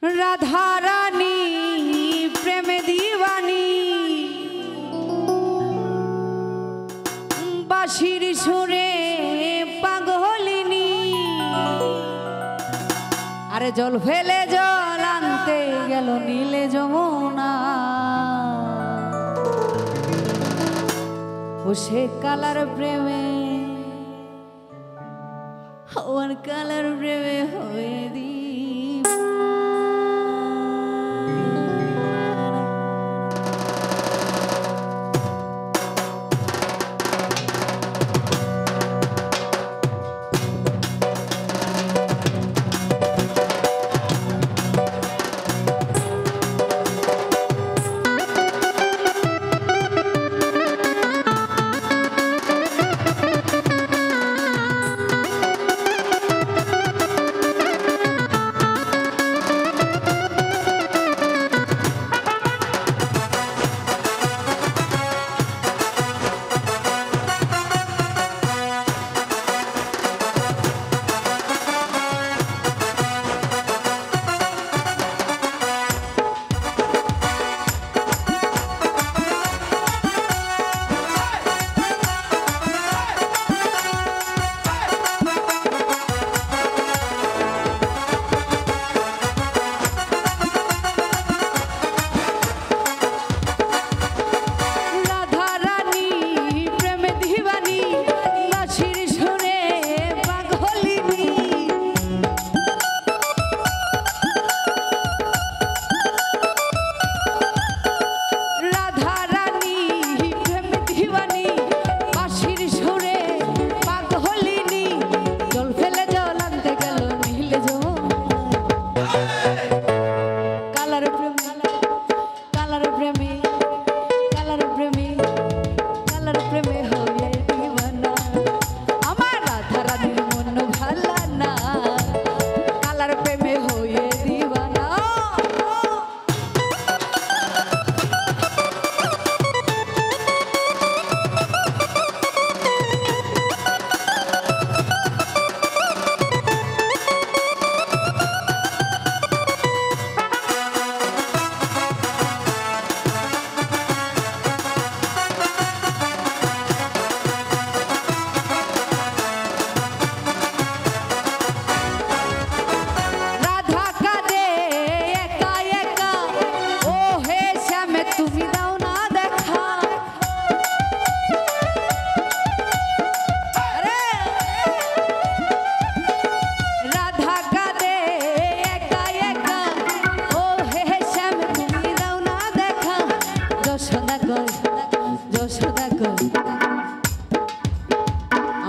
राधा रानी प्रेम दीवानी बाशिर सुरे पागलिनी अरे जल फेले जल आनते गेल नीले যমুনা ও সে কালার প্রেমে ওর কালার প্রেমে হয়ে দি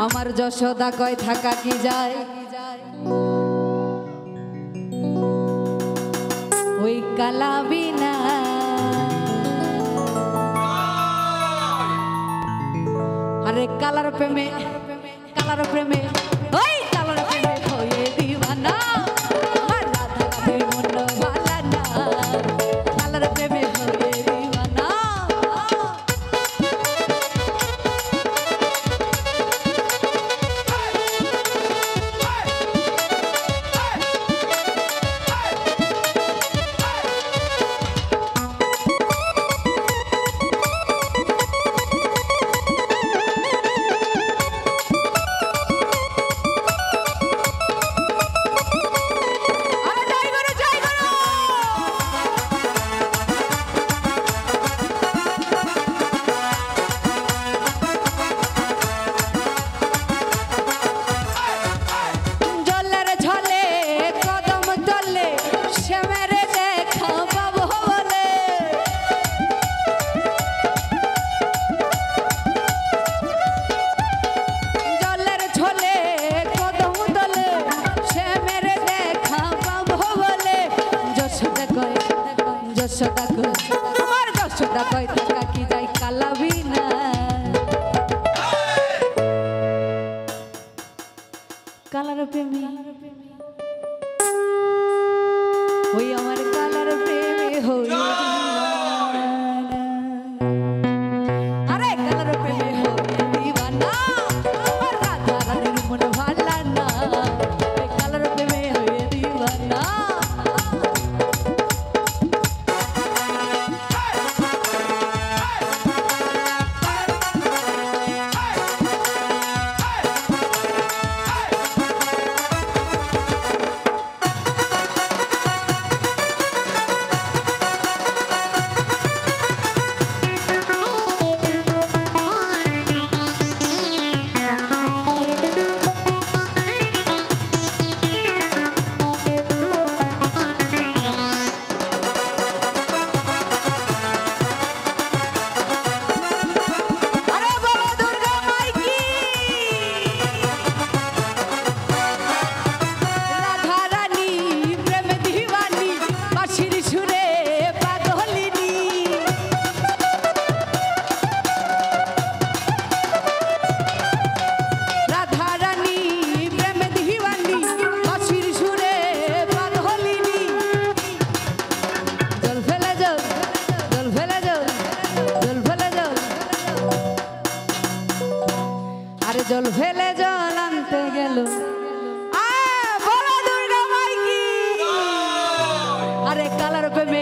আমার যশোদা কয় থাকা কি যায় ওই কালা বিনা আরে কালার প্রেমে ওই কালার প্রেমে হয়ে দিওয়ানা আমার রাধা রানীর মন ভালা না কালার প্রেমে হয়ে দিওয়ানা আমার যশোদা কয় থাকা কি যায় কালা বিনা কালার প্রেমী ওই আমার কালার প্রেমে হই আরে কালার প্রেমে হই দিওয়ানা আমার রাধা রানীর মন ভালা না কালার প্রেমে হই দিওয়ানা আরে কালার প্রেমে